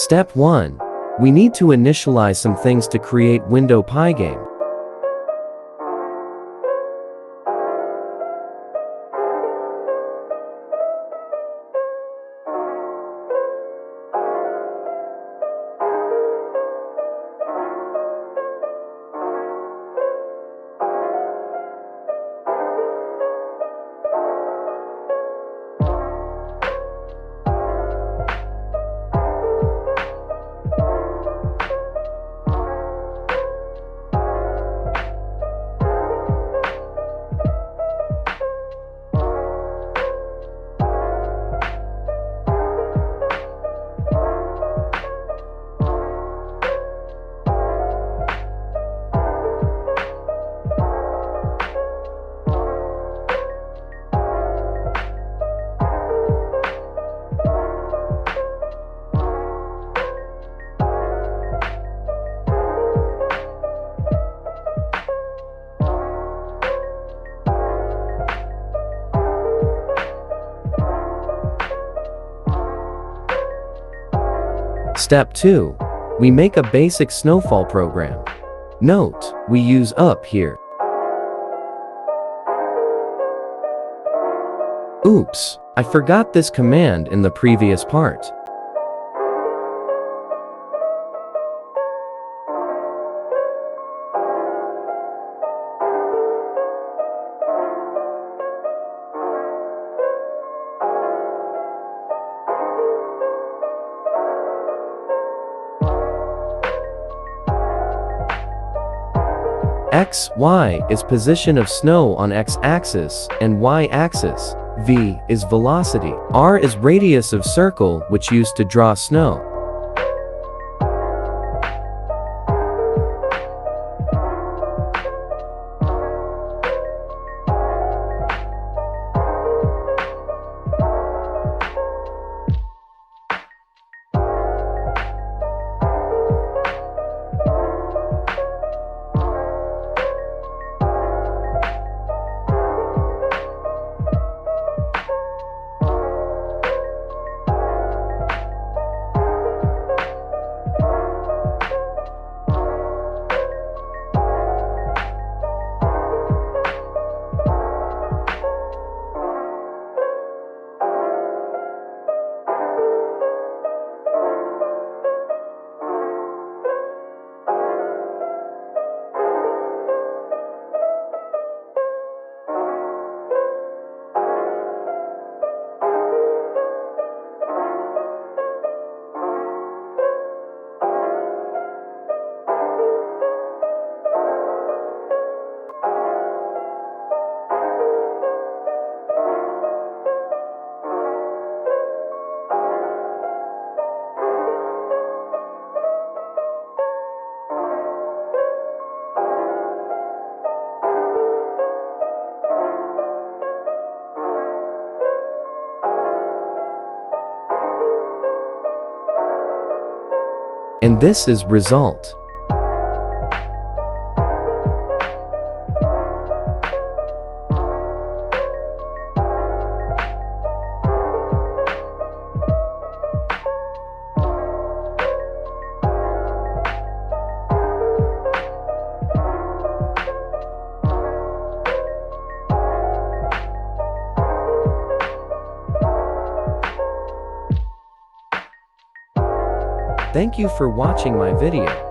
Step 1. We need to initialize some things to create window Pygame. Step 2. We make a basic Snowfall program. Note, we use up here. Oops, I forgot this command in the previous part. X, Y is position of snow on x-axis, and y-axis. V is velocity. R is radius of circle which used to draw snow. And this is result. Thank you for watching my video.